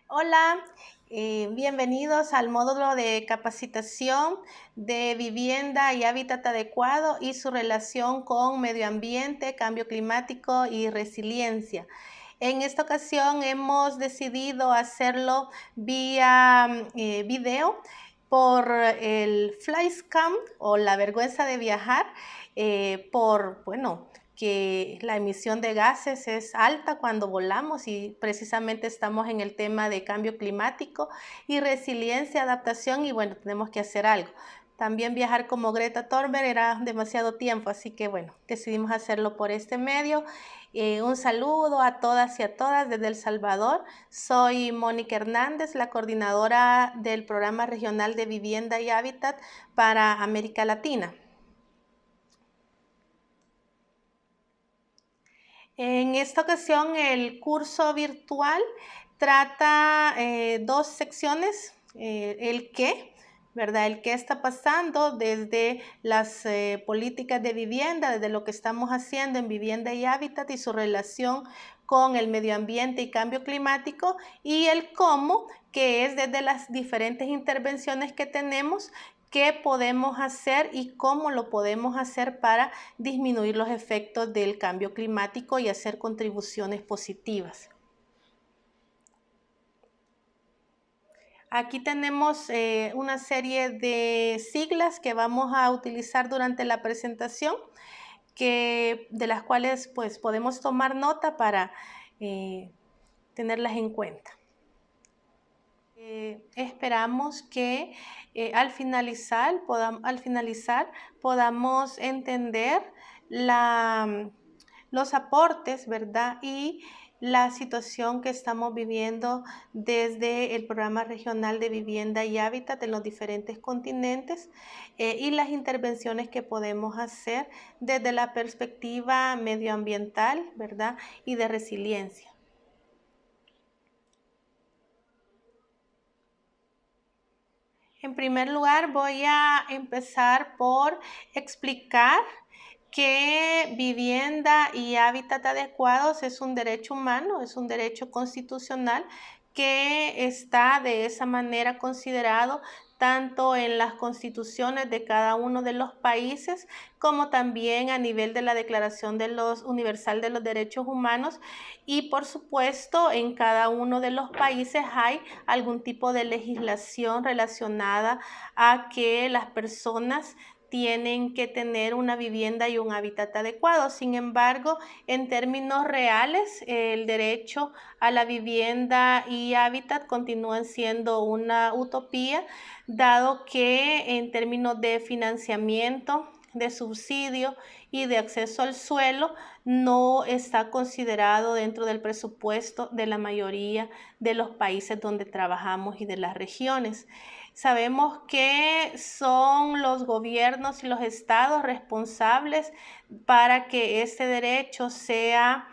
Hola, bienvenidos al módulo de capacitación de vivienda y hábitat adecuado y su relación con medio ambiente, cambio climático y resiliencia. En esta ocasión hemos decidido hacerlo vía video por el Flyscam o la vergüenza de viajar, que la emisión de gases es alta cuando volamos y precisamente estamos en el tema de cambio climático y resiliencia, adaptación y bueno, tenemos que hacer algo. También viajar como Greta Thunberg era demasiado tiempo, así que bueno, decidimos hacerlo por este medio. Un saludo a todas y a todas desde El Salvador. Soy Mónica Hernández, la coordinadora del Programa Regional de Vivienda y Hábitat para América Latina. En esta ocasión el curso virtual trata dos secciones, el qué, ¿verdad? El qué está pasando desde las políticas de vivienda, desde lo que estamos haciendo en vivienda y hábitat y su relación con el medio ambiente y cambio climático, y el cómo, que es desde las diferentes intervenciones que tenemos, qué podemos hacer y cómo lo podemos hacer para disminuir los efectos del cambio climático y hacer contribuciones positivas. Aquí tenemos una serie de siglas que vamos a utilizar durante la presentación, de las cuales pues, podemos tomar nota para tenerlas en cuenta. Esperamos que al finalizar podamos entender los aportes, ¿verdad? Y la situación que estamos viviendo desde el Programa Regional de Vivienda y Hábitat en los diferentes continentes y las intervenciones que podemos hacer desde la perspectiva medioambiental, ¿verdad? Y de resiliencia. En primer lugar, voy a empezar por explicar que vivienda y hábitat adecuados es un derecho humano, es un derecho constitucional que está de esa manera considerado tanto en las constituciones de cada uno de los países como también a nivel de la Declaración Universal de los Derechos Humanos, y por supuesto en cada uno de los países hay algún tipo de legislación relacionada a que las personas tienen que tener una vivienda y un hábitat adecuado. Sin embargo, en términos reales, el derecho a la vivienda y hábitat continúan siendo una utopía, dado que en términos de financiamiento, de subsidio y de acceso al suelo no está considerado dentro del presupuesto de la mayoría de los países donde trabajamos y de las regiones. Sabemos que son los gobiernos y los estados responsables para que este derecho sea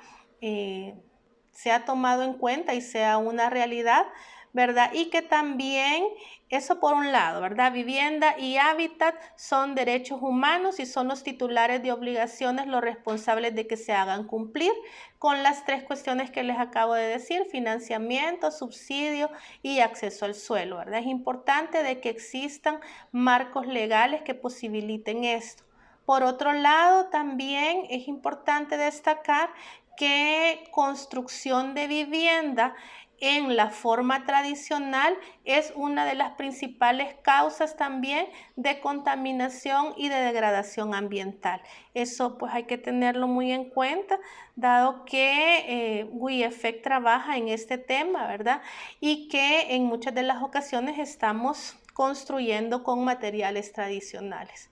tomado en cuenta y sea una realidad, ¿verdad? Y que también, eso por un lado, ¿verdad? Vivienda y hábitat son derechos humanos y son los titulares de obligaciones los responsables de que se hagan cumplir con las tres cuestiones que les acabo de decir: financiamiento, subsidio y acceso al suelo, ¿verdad? Es importante de que existan marcos legales que posibiliten esto. Por otro lado, también es importante destacar que construcción de vivienda en la forma tradicional es una de las principales causas también de contaminación y de degradación ambiental. Eso pues hay que tenerlo muy en cuenta, dado que WIEFEC trabaja en este tema, ¿verdad? Y que en muchas de las ocasiones estamos construyendo con materiales tradicionales,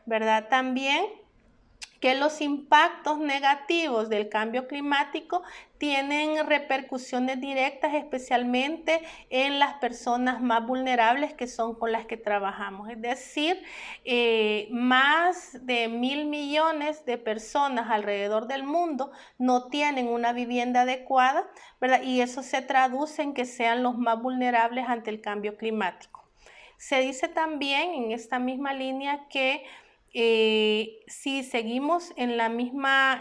¿verdad? También que los impactos negativos del cambio climático tienen repercusiones directas, especialmente en las personas más vulnerables, que son con las que trabajamos. Es decir, más de 1.000 millones de personas alrededor del mundo no tienen una vivienda adecuada, ¿verdad? Y eso se traduce en que sean los más vulnerables ante el cambio climático. Se dice también en esta misma línea que si seguimos en la misma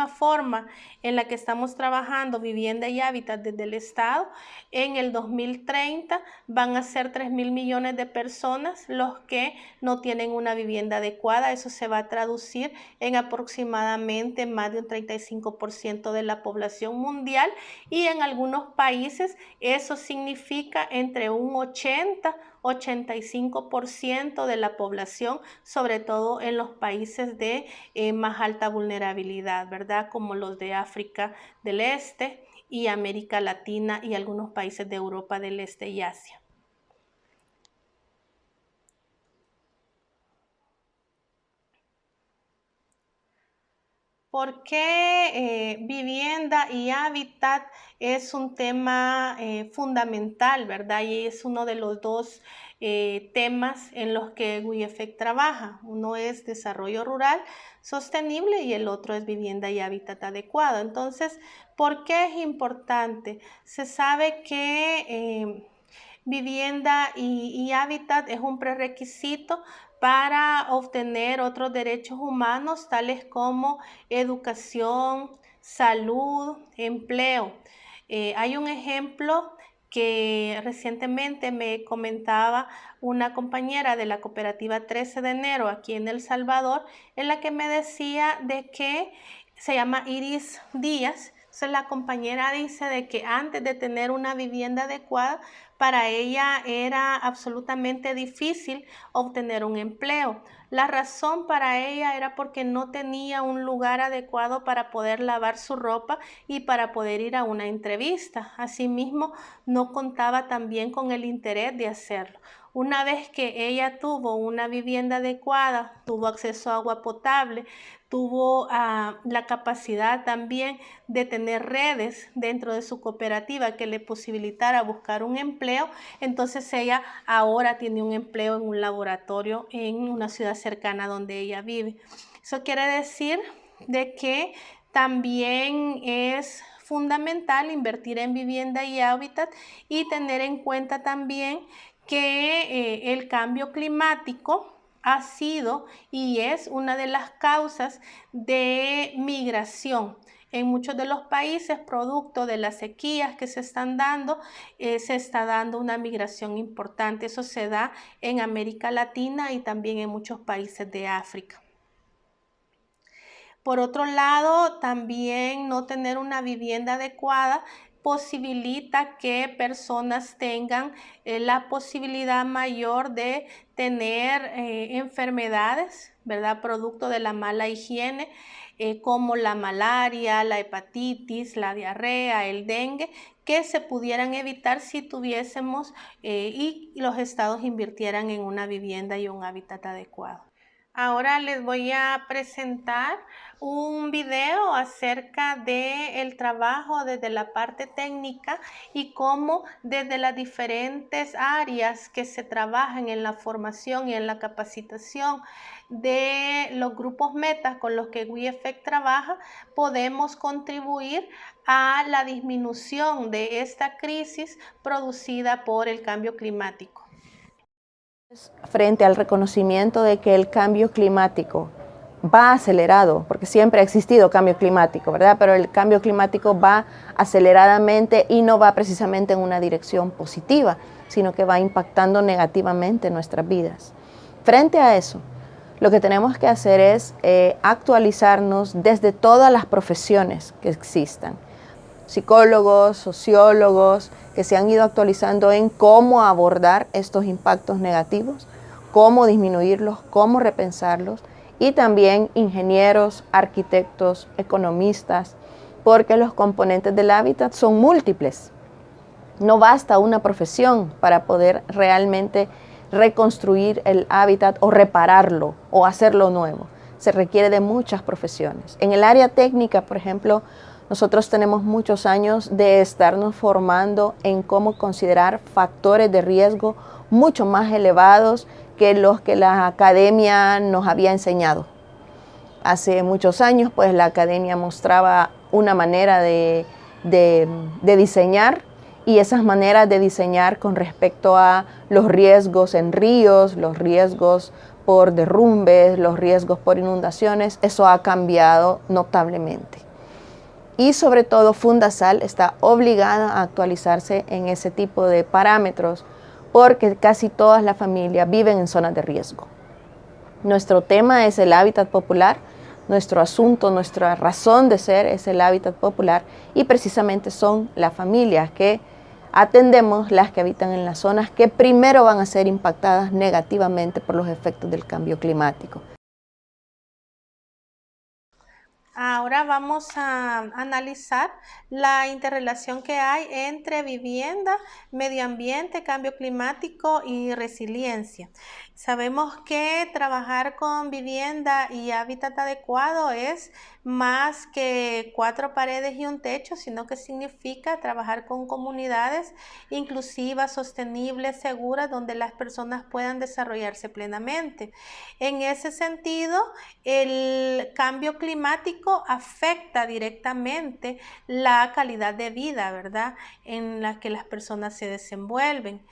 forma en la que estamos trabajando vivienda y hábitat desde el Estado, en el 2030 van a ser 3.000 millones de personas los que no tienen una vivienda adecuada. Eso se va a traducir en aproximadamente más de un 35% de la población mundial, y en algunos países eso significa entre un 85% de la población, sobre todo en los países de más alta vulnerabilidad, ¿verdad? Como los de África del Este y América Latina y algunos países de Europa del Este y Asia. ¿Por qué vivienda y hábitat es un tema fundamental, verdad? Y es uno de los dos temas en los que WIEFEC trabaja. Uno es desarrollo rural sostenible y el otro es vivienda y hábitat adecuado. Entonces, ¿por qué es importante? Se sabe que vivienda y hábitat es un prerequisito para obtener otros derechos humanos, tales como educación, salud, empleo. Hay un ejemplo que recientemente me comentaba una compañera de la cooperativa 13 de enero aquí en El Salvador, en la que me decía de que se llama Iris Díaz. Entonces la compañera dice de que antes de tener una vivienda adecuada, para ella era absolutamente difícil obtener un empleo. La razón para ella era porque no tenía un lugar adecuado para poder lavar su ropa y para poder ir a una entrevista. Asimismo, no contaba también con el interés de hacerlo. Una vez que ella tuvo una vivienda adecuada, tuvo acceso a agua potable, tuvo la capacidad también de tener redes dentro de su cooperativa que le posibilitara buscar un empleo, entonces ella ahora tiene un empleo en un laboratorio en una ciudad cercana donde ella vive. Eso quiere decir de que también es fundamental invertir en vivienda y hábitat y tener en cuenta también que el cambio climático ha sido y es una de las causas de migración. En muchos de los países, producto de las sequías que se están dando, se está dando una migración importante. Eso se da en América Latina y también en muchos países de África. Por otro lado, también no tener una vivienda adecuada posibilita que personas tengan la posibilidad mayor de tener enfermedades, ¿verdad? Producto de la mala higiene, como la malaria, la hepatitis, la diarrea, el dengue, que se pudieran evitar si tuviésemos y los estados invirtieran en una vivienda y un hábitat adecuado. Ahora les voy a presentar un video acerca del trabajo desde la parte técnica y cómo desde las diferentes áreas que se trabajan en la formación y en la capacitación de los grupos metas con los que WIEFEC trabaja, podemos contribuir a la disminución de esta crisis producida por el cambio climático. Frente al reconocimiento de que el cambio climático va acelerado, porque siempre ha existido cambio climático, ¿verdad? Pero el cambio climático va aceleradamente y no va precisamente en una dirección positiva, sino que va impactando negativamente nuestras vidas. Frente a eso, lo que tenemos que hacer es actualizarnos desde todas las profesiones que existan. Psicólogos, sociólogos, que se han ido actualizando en cómo abordar estos impactos negativos, cómo disminuirlos, cómo repensarlos, y también ingenieros, arquitectos, economistas, porque los componentes del hábitat son múltiples. No basta una profesión para poder realmente reconstruir el hábitat o repararlo o hacerlo nuevo. Se requiere de muchas profesiones. En el área técnica, por ejemplo, nosotros tenemos muchos años de estarnos formando en cómo considerar factores de riesgo mucho más elevados que los que la academia nos había enseñado. Hace muchos años, pues la academia mostraba una manera de diseñar, y esas maneras de diseñar con respecto a los riesgos en ríos, los riesgos por derrumbes, los riesgos por inundaciones, eso ha cambiado notablemente. Y sobre todo Fundasal está obligada a actualizarse en ese tipo de parámetros porque casi todas las familias viven en zonas de riesgo. Nuestro tema es el hábitat popular, nuestro asunto, nuestra razón de ser es el hábitat popular y precisamente son las familias que atendemos, las que habitan en las zonas que primero van a ser impactadas negativamente por los efectos del cambio climático. Ahora vamos a analizar la interrelación que hay entre vivienda, medio ambiente, cambio climático y resiliencia. Sabemos que trabajar con vivienda y hábitat adecuado es más que 4 paredes y un techo, sino que significa trabajar con comunidades inclusivas, sostenibles, seguras, donde las personas puedan desarrollarse plenamente. En ese sentido, el cambio climático afecta directamente la calidad de vida, ¿verdad?, en la que las personas se desenvuelven.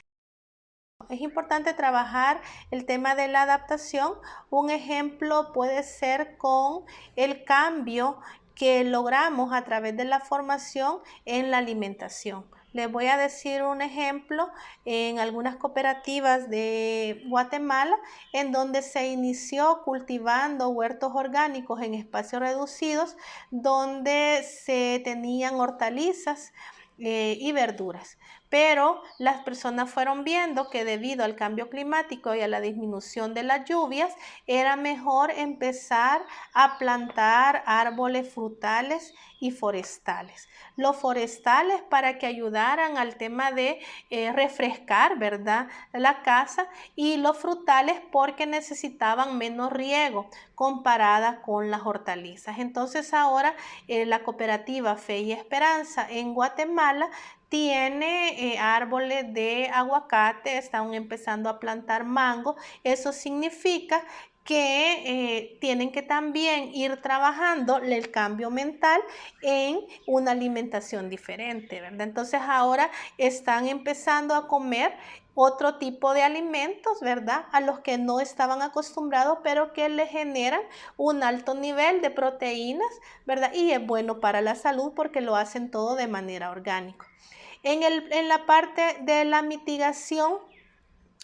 Es importante trabajar el tema de la adaptación. Un ejemplo puede ser con el cambio que logramos a través de la formación en la alimentación. Les voy a decir un ejemplo en algunas cooperativas de Guatemala en donde se inició cultivando huertos orgánicos en espacios reducidos donde se tenían hortalizas y verduras. Pero las personas fueron viendo que debido al cambio climático y a la disminución de las lluvias, era mejor empezar a plantar árboles frutales y forestales. Los forestales para que ayudaran al tema de refrescar, ¿verdad?, la casa, y los frutales porque necesitaban menos riego comparada con las hortalizas. Entonces ahora la cooperativa Fe y Esperanza en Guatemala tiene árboles de aguacate, están empezando a plantar mango. Eso significa que tienen que también ir trabajando el cambio mental en una alimentación diferente, ¿verdad? Entonces ahora están empezando a comer otro tipo de alimentos, ¿verdad?, a los que no estaban acostumbrados, pero que les generan un alto nivel de proteínas, ¿verdad? Y es bueno para la salud porque lo hacen todo de manera orgánica. En la parte de la mitigación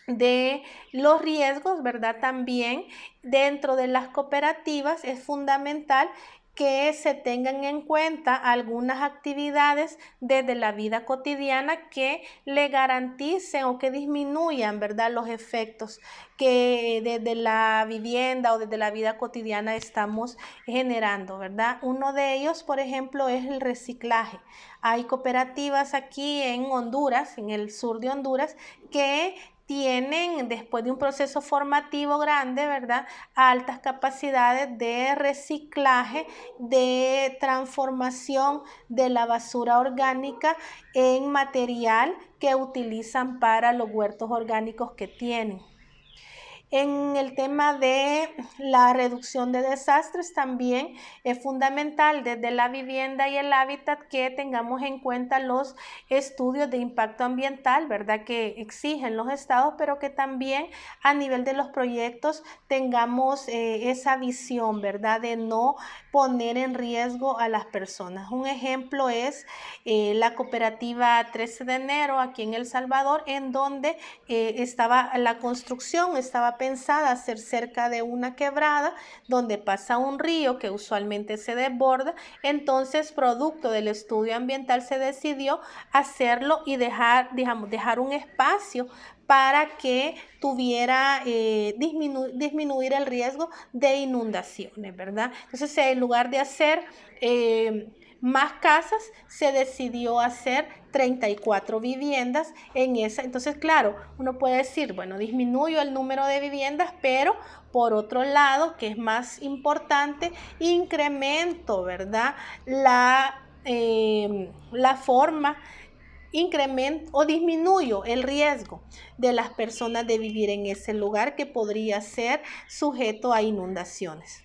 de los riesgos, ¿verdad?, también dentro de las cooperativas es fundamental que se tengan en cuenta algunas actividades desde la vida cotidiana que le garanticen o que disminuyan, ¿verdad?, los efectos que desde la vivienda o desde la vida cotidiana estamos generando, ¿verdad? Uno de ellos, por ejemplo, es el reciclaje. Hay cooperativas aquí en Honduras, en el sur de Honduras, que tienen, después de un proceso formativo grande, ¿verdad?, altas capacidades de reciclaje, de transformación de la basura orgánica en material que utilizan para los huertos orgánicos que tienen. En el tema de la reducción de desastres también es fundamental desde la vivienda y el hábitat que tengamos en cuenta los estudios de impacto ambiental, ¿verdad?, que exigen los estados, pero que también a nivel de los proyectos tengamos esa visión, ¿verdad?, de no poner en riesgo a las personas. Un ejemplo es la cooperativa 13 de enero aquí en El Salvador, en donde la construcción estaba pensada a ser cerca de una quebrada donde pasa un río que usualmente se desborda. Entonces, producto del estudio ambiental, se decidió hacerlo y dejar un espacio para que tuviera disminuir el riesgo de inundaciones, ¿verdad? Entonces, en lugar de hacer más casas, se decidió hacer 34 viviendas en esa. Entonces, claro, uno puede decir, bueno, disminuyo el número de viviendas, pero por otro lado, que es más importante, incremento, ¿verdad?, la forma, incremento o disminuyo el riesgo de las personas de vivir en ese lugar que podría ser sujeto a inundaciones.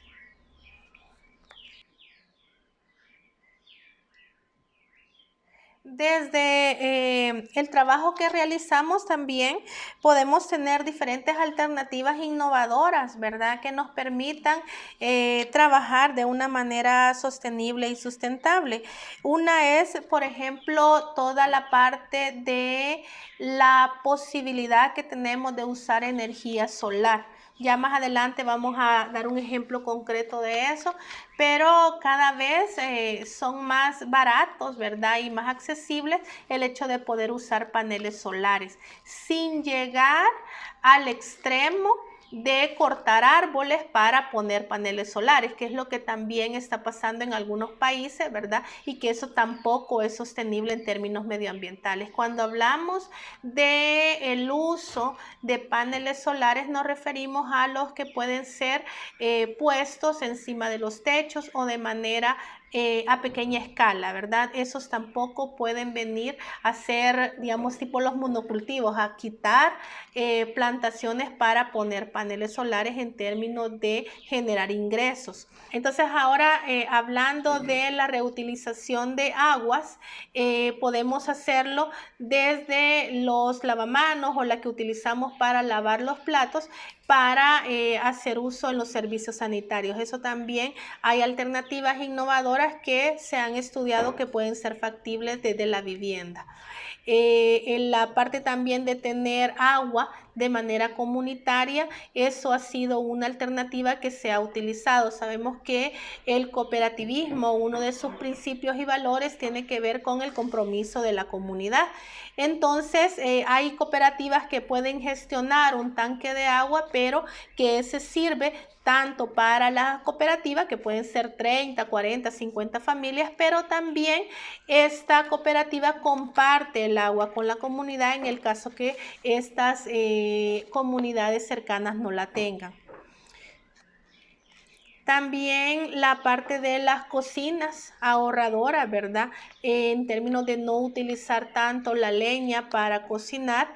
Desde el trabajo que realizamos también podemos tener diferentes alternativas innovadoras, ¿verdad? Que nos permitan trabajar de una manera sostenible y sustentable. Una es, por ejemplo, toda la parte de la posibilidad que tenemos de usar energía solar. Ya más adelante vamos a dar un ejemplo concreto de eso, pero cada vez son más baratos, ¿verdad? Y más accesibles el hecho de poder usar paneles solares sin llegar al extremo de cortar árboles para poner paneles solares, que es lo que también está pasando en algunos países, ¿verdad? Y que eso tampoco es sostenible en términos medioambientales. Cuando hablamos del uso de paneles solares, nos referimos a los que pueden ser puestos encima de los techos o de manera a pequeña escala, ¿verdad? Esos tampoco pueden venir a ser, digamos, tipo los monocultivos, a quitar plantaciones para poner paneles solares en términos de generar ingresos. Entonces ahora hablando de la reutilización de aguas, podemos hacerlo desde los lavamanos o la que utilizamos para lavar los platos para hacer uso en los servicios sanitarios. Eso también hay alternativas innovadoras que se han estudiado que pueden ser factibles desde la vivienda. En la parte también de tener agua de manera comunitaria, eso ha sido una alternativa que se ha utilizado. Sabemos que el cooperativismo, uno de sus principios y valores, tiene que ver con el compromiso de la comunidad. Entonces, hay cooperativas que pueden gestionar un tanque de agua, pero que ese sirve tanto para la cooperativa, que pueden ser 30, 40, 50 familias, pero también esta cooperativa comparte el agua con la comunidad en el caso que estas comunidades cercanas no la tengan. También la parte de las cocinas ahorradoras, ¿verdad? En términos de no utilizar tanto la leña para cocinar,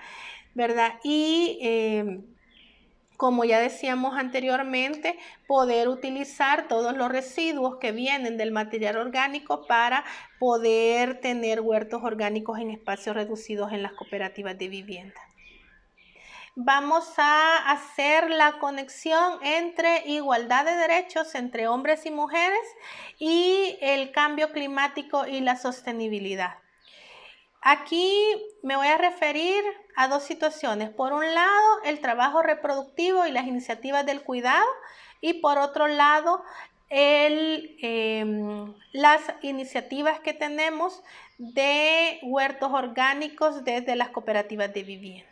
¿verdad? Y como ya decíamos anteriormente, poder utilizar todos los residuos que vienen del material orgánico para poder tener huertos orgánicos en espacios reducidos en las cooperativas de vivienda. Vamos a hacer la conexión entre igualdad de derechos entre hombres y mujeres y el cambio climático y la sostenibilidad. Aquí me voy a referir a dos situaciones. Por un lado, el trabajo reproductivo y las iniciativas del cuidado, y por otro lado, las iniciativas que tenemos de huertos orgánicos desde las cooperativas de vivienda.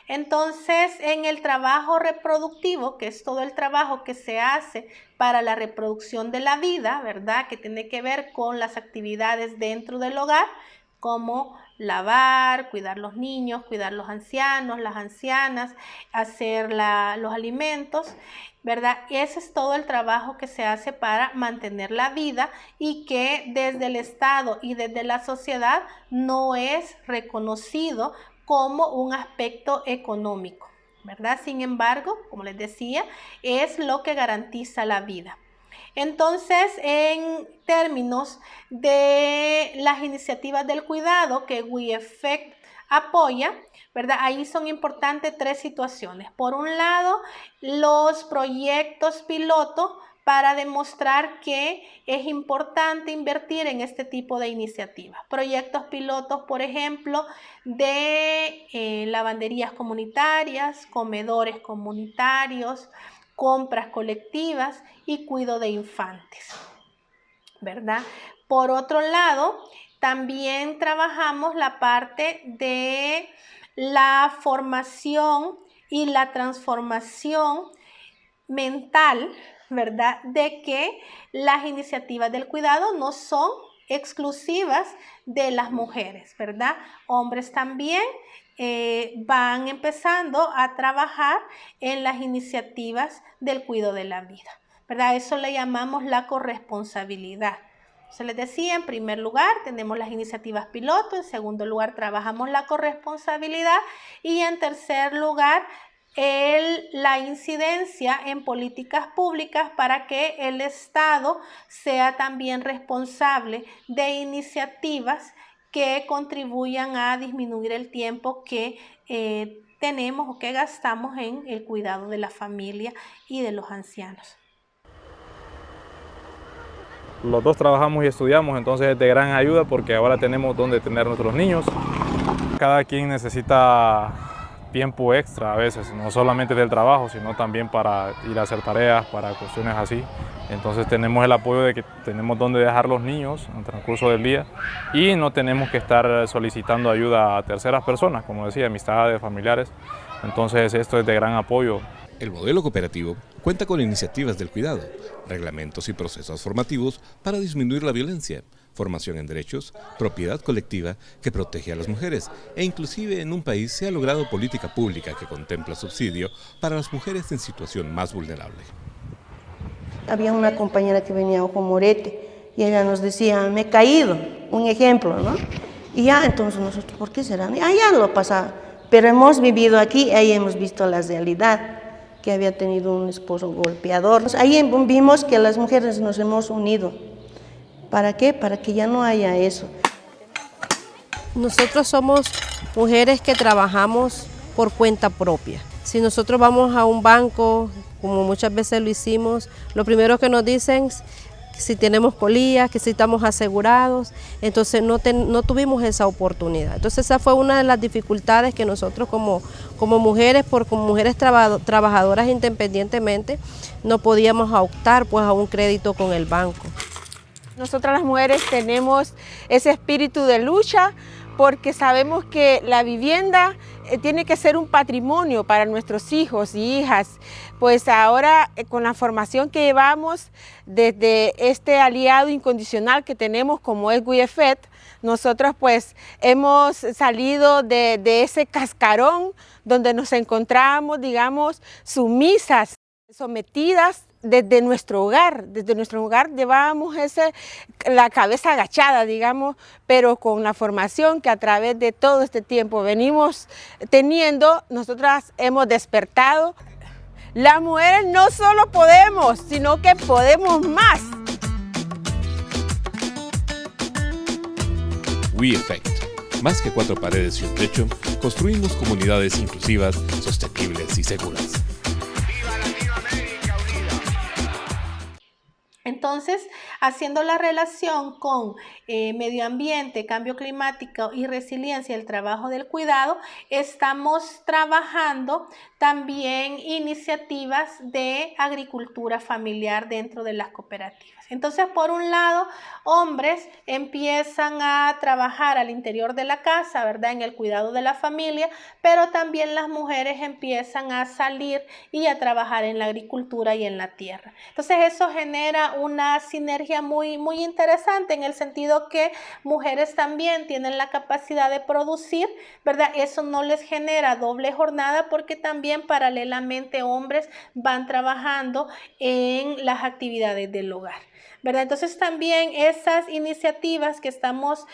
Entonces, en el trabajo reproductivo, que es todo el trabajo que se hace para la reproducción de la vida, ¿verdad? Que tiene que ver con las actividades dentro del hogar, como lavar, cuidar los niños, cuidar los ancianos, las ancianas, hacer los alimentos, ¿verdad? Ese es todo el trabajo que se hace para mantener la vida y que desde el Estado y desde la sociedad no es reconocido como un aspecto económico, ¿verdad? Sin embargo, como les decía, es lo que garantiza la vida. Entonces, en términos de las iniciativas del cuidado que WeEffect apoya, ¿verdad? Ahí son importantes tres situaciones. Por un lado, los proyectos piloto para demostrar que es importante invertir en este tipo de iniciativas. Proyectos pilotos, por ejemplo, de lavanderías comunitarias, comedores comunitarios, compras colectivas y cuidado de infantes, ¿verdad? Por otro lado, también trabajamos la parte de la formación y la transformación mental, ¿verdad? De que las iniciativas del cuidado no son exclusivas de las mujeres, ¿verdad? Hombres también van empezando a trabajar en las iniciativas del cuidado de la vida, ¿verdad? Eso le llamamos la corresponsabilidad. Se les decía, en primer lugar, tenemos las iniciativas piloto, en segundo lugar, trabajamos la corresponsabilidad y en tercer lugar, la incidencia en políticas públicas para que el Estado sea también responsable de iniciativas que contribuyan a disminuir el tiempo que tenemos o que gastamos en el cuidado de la familia y de los ancianos. Los dos trabajamos y estudiamos, entonces es de gran ayuda porque ahora tenemos donde tener nuestros niños. Cada quien necesita tiempo extra a veces, no solamente del trabajo, sino también para ir a hacer tareas, para cuestiones así. Entonces tenemos el apoyo de que tenemos donde dejar los niños en el transcurso del día y no tenemos que estar solicitando ayuda a terceras personas, como decía, amistades, familiares. Entonces esto es de gran apoyo. El modelo cooperativo cuenta con iniciativas del cuidado, reglamentos y procesos formativos para disminuir la violencia, formación en derechos, propiedad colectiva que protege a las mujeres e inclusive en un país se ha logrado política pública que contempla subsidio para las mujeres en situación más vulnerable. Había una compañera que venía a Ojo Morete y ella nos decía, me he caído, un ejemplo, ¿no? Y ya, entonces nosotros, ¿por qué será? Ya lo pasaba, pero hemos vivido aquí, ahí hemos visto la realidad, que había tenido un esposo golpeador. Ahí vimos que las mujeres nos hemos unido. ¿Para qué? Para que ya no haya eso. Nosotros somos mujeres que trabajamos por cuenta propia. Si nosotros vamos a un banco, como muchas veces lo hicimos, lo primero que nos dicen es si tenemos colillas, que si estamos asegurados, entonces no tuvimos esa oportunidad. Entonces esa fue una de las dificultades que nosotros como mujeres, como mujeres trabajadoras independientemente, no podíamos optar pues a un crédito con el banco. Nosotras las mujeres tenemos ese espíritu de lucha porque sabemos que la vivienda tiene que ser un patrimonio para nuestros hijos y hijas. Pues ahora con la formación que llevamos desde este aliado incondicional que tenemos como es WIEFET, nosotros pues hemos salido de ese cascarón donde nos encontramos, digamos, sumisas, sometidas. Desde nuestro hogar llevábamos la cabeza agachada, digamos, pero con la formación que a través de todo este tiempo venimos teniendo, nosotras hemos despertado. Las mujeres no solo podemos, sino que podemos más. WeEffect. Más que 4 paredes y un techo, construimos comunidades inclusivas, sostenibles y seguras. Entonces, haciendo la relación con medio ambiente, cambio climático y resiliencia, el trabajo del cuidado, estamos trabajando también iniciativas de agricultura familiar dentro de las cooperativas. Entonces, por un lado, hombres empiezan a trabajar al interior de la casa, ¿verdad?, en el cuidado de la familia, pero también las mujeres empiezan a salir y a trabajar en la agricultura y en la tierra. Entonces, eso genera una sinergia muy interesante en el sentido que mujeres también tienen la capacidad de producir, ¿verdad? Eso no les genera doble jornada porque también paralelamente hombres van trabajando en las actividades del hogar, ¿verdad? Entonces también esas iniciativas que estamos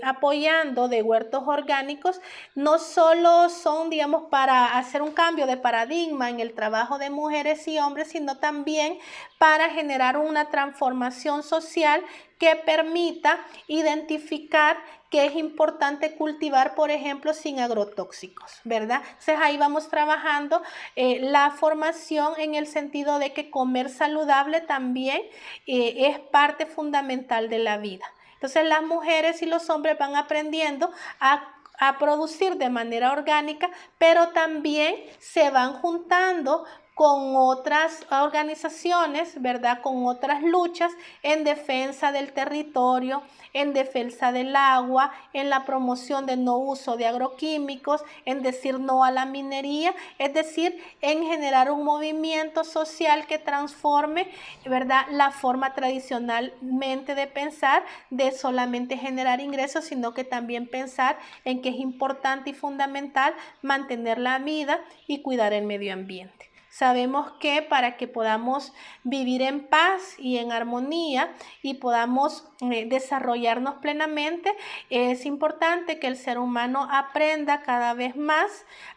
apoyando de huertos orgánicos no solo son, digamos, para hacer un cambio de paradigma en el trabajo de mujeres y hombres, sino también para generar una transformación social que permita identificar que es importante cultivar, por ejemplo, sin agrotóxicos, ¿verdad? Entonces ahí vamos trabajando la formación en el sentido de que comer saludable también es parte fundamental de la vida. Entonces las mujeres y los hombres van aprendiendo a producir de manera orgánica, pero también se van juntando con otras organizaciones, ¿verdad?, con otras luchas en defensa del territorio, en defensa del agua, en la promoción del no uso de agroquímicos, en decir no a la minería, es decir, en generar un movimiento social que transforme, ¿verdad?, la forma tradicionalmente de pensar de solamente generar ingresos, sino que también pensar en que es importante y fundamental mantener la vida y cuidar el medio ambiente. Sabemos que para que podamos vivir en paz y en armonía y podamos desarrollarnos plenamente, es importante que el ser humano aprenda cada vez más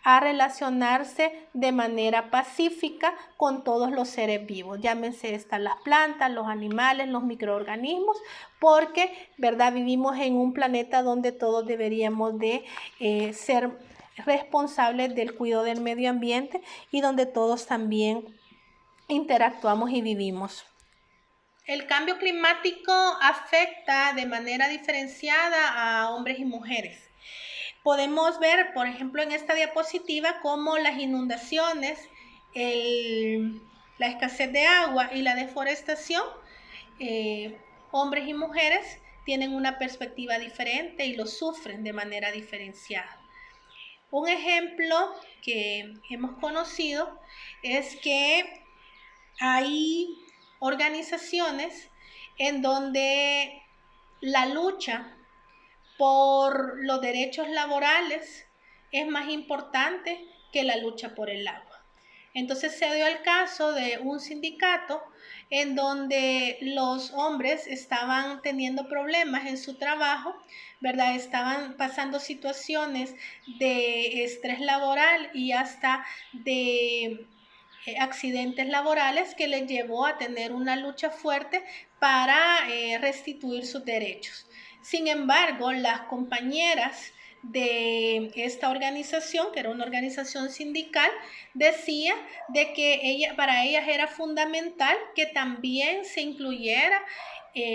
a relacionarse de manera pacífica con todos los seres vivos, llámense las plantas, los animales, los microorganismos, porque, ¿verdad?, vivimos en un planeta donde todos deberíamos de ser responsables del cuidado del medio ambiente y donde todos también interactuamos y vivimos. El cambio climático afecta de manera diferenciada a hombres y mujeres. Podemos ver, por ejemplo, en esta diapositiva cómo las inundaciones, la escasez de agua y la deforestación, hombres y mujeres tienen una perspectiva diferente y lo sufren de manera diferenciada. Un ejemplo que hemos conocido es que hay organizaciones en donde la lucha por los derechos laborales es más importante que la lucha por el agua. Entonces se dio el caso de un sindicato en donde los hombres estaban teniendo problemas en su trabajo, ¿verdad? Estaban pasando situaciones de estrés laboral y hasta de accidentes laborales que les llevó a tener una lucha fuerte para restituir sus derechos. Sin embargo, las compañeras de esta organización, que era una organización sindical, decía de que para ellas era fundamental que también se incluyera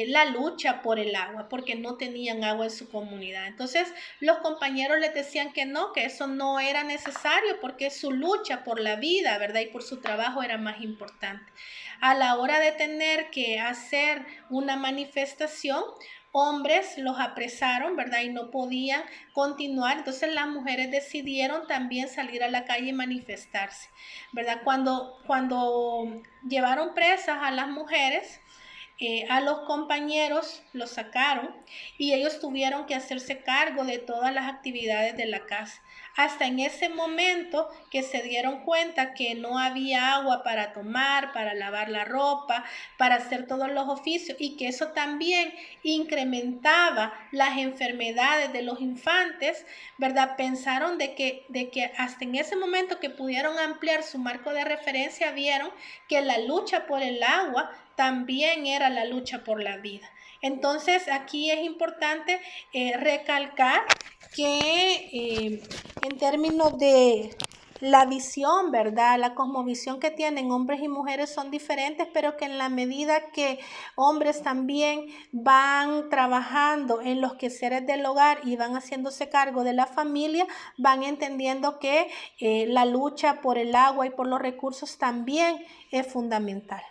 la lucha por el agua, porque no tenían agua en su comunidad. Entonces los compañeros les decían que no, que eso no era necesario, porque su lucha por la vida, ¿verdad?, y por su trabajo era más importante. A la hora de tener que hacer una manifestación, hombres los apresaron, ¿verdad?, y no podían continuar. Entonces las mujeres decidieron también salir a la calle y manifestarse, ¿verdad? Cuando llevaron presas a las mujeres, a los compañeros los sacaron y ellos tuvieron que hacerse cargo de todas las actividades de la casa. Hasta en ese momento que se dieron cuenta que no había agua para tomar, para lavar la ropa, para hacer todos los oficios, y que eso también incrementaba las enfermedades de los infantes, ¿verdad? Pensaron de que hasta en ese momento que pudieron ampliar su marco de referencia, vieron que la lucha por el agua también era la lucha por la vida. Entonces aquí es importante recalcar que en términos de la visión, ¿verdad?, la cosmovisión que tienen hombres y mujeres son diferentes, pero que en la medida que hombres también van trabajando en los quehaceres del hogar y van haciéndose cargo de la familia, van entendiendo que la lucha por el agua y por los recursos también es fundamental.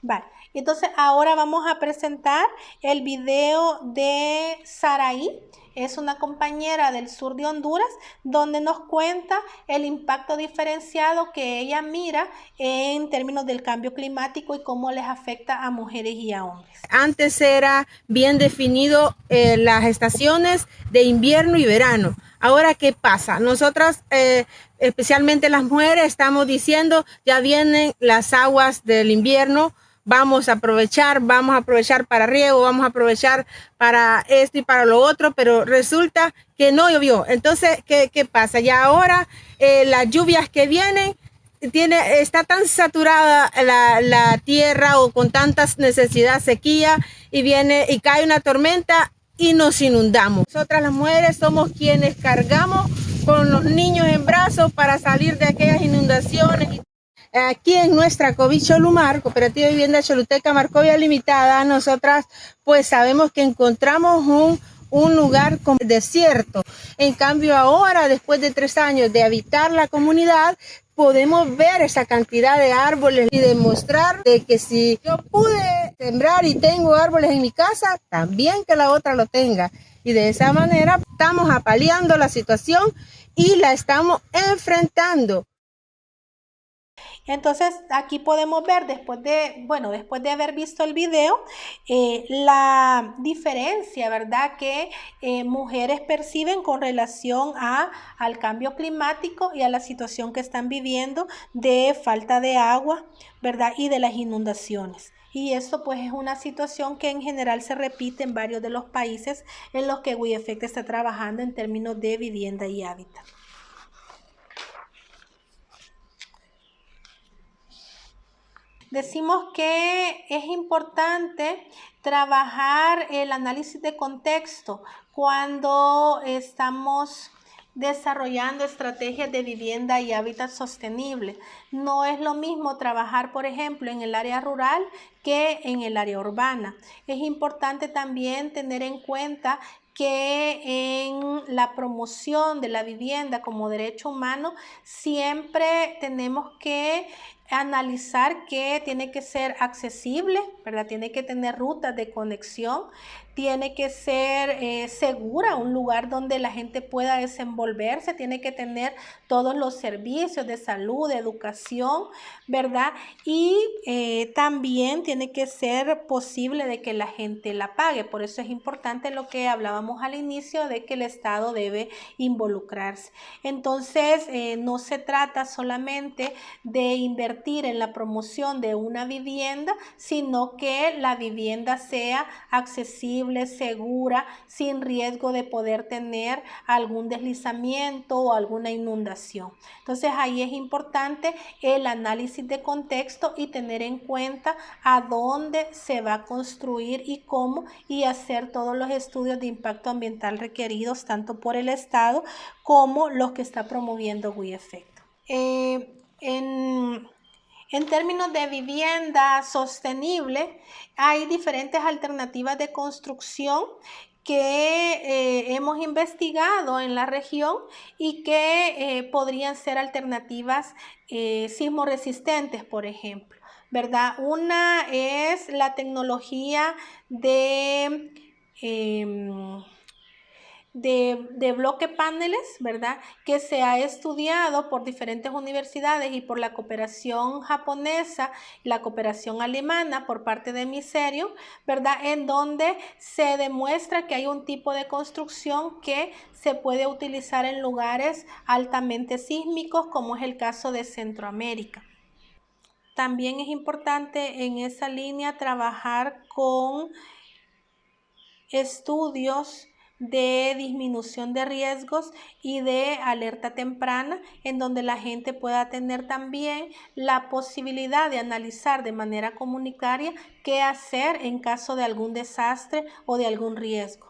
Vale, entonces ahora vamos a presentar el video de Saraí. Es una compañera del sur de Honduras, donde nos cuenta el impacto diferenciado que ella mira en términos del cambio climático y cómo les afecta a mujeres y a hombres. Antes era bien definido las estaciones de invierno y verano. Ahora, ¿qué pasa? Nosotras, especialmente las mujeres, estamos diciendo, ya vienen las aguas del invierno, vamos a aprovechar para riego, vamos a aprovechar para esto y para lo otro, pero resulta que no llovió. Entonces, ¿qué pasa? Ya ahora las lluvias que vienen, está tan saturada la tierra o con tantas necesidad, sequía, y cae una tormenta y nos inundamos. Nosotras las mujeres somos quienes cargamos con los niños en brazos para salir de aquellas inundaciones. Aquí en nuestra COVID Cholumar, Cooperativa de Vivienda Choluteca Marcovia Limitada, nosotras pues sabemos que encontramos un lugar como desierto. En cambio ahora, después de 3 años de habitar la comunidad, podemos ver esa cantidad de árboles y demostrar de que si yo pude sembrar y tengo árboles en mi casa, también que la otra lo tenga. Y de esa manera estamos apaleando la situación y la estamos enfrentando. Entonces aquí podemos ver después de haber visto el video la diferencia, ¿verdad?, que mujeres perciben con relación al cambio climático y a la situación que están viviendo de falta de agua, ¿verdad?, y de las inundaciones. Y esto pues es una situación que en general se repite en varios de los países en los que WeEffect está trabajando en términos de vivienda y hábitat. Decimos que es importante trabajar el análisis de contexto cuando estamos desarrollando estrategias de vivienda y hábitat sostenible. No es lo mismo trabajar, por ejemplo, en el área rural que en el área urbana. Es importante también tener en cuenta que en la promoción de la vivienda como derecho humano siempre tenemos que analizar que tiene que ser accesible, ¿verdad? Tiene que tener rutas de conexión, tiene que ser segura, un lugar donde la gente pueda desenvolverse, tiene que tener todos los servicios de salud, de educación, ¿verdad? Y también tiene que ser posible de que la gente la pague. Por eso es importante lo que hablábamos al inicio de que el Estado debe involucrarse. Entonces, no se trata solamente de invertir en la promoción de una vivienda, sino que la vivienda sea accesible, segura, sin riesgo de poder tener algún deslizamiento o alguna inundación. Entonces ahí es importante el análisis de contexto y tener en cuenta a dónde se va a construir y cómo, y hacer todos los estudios de impacto ambiental requeridos tanto por el Estado como los que está promoviendo WeEffect. En términos de vivienda sostenible, hay diferentes alternativas de construcción que hemos investigado en la región y que podrían ser alternativas sismo resistentes, por ejemplo, ¿verdad? Una es la tecnología de bloque paneles, ¿verdad?, que se ha estudiado por diferentes universidades y por la cooperación japonesa, la cooperación alemana por parte de Miserium, ¿verdad?, en donde se demuestra que hay un tipo de construcción que se puede utilizar en lugares altamente sísmicos, como es el caso de Centroamérica. También es importante en esa línea trabajar con estudios de disminución de riesgos y de alerta temprana, en donde la gente pueda tener también la posibilidad de analizar de manera comunitaria qué hacer en caso de algún desastre o de algún riesgo.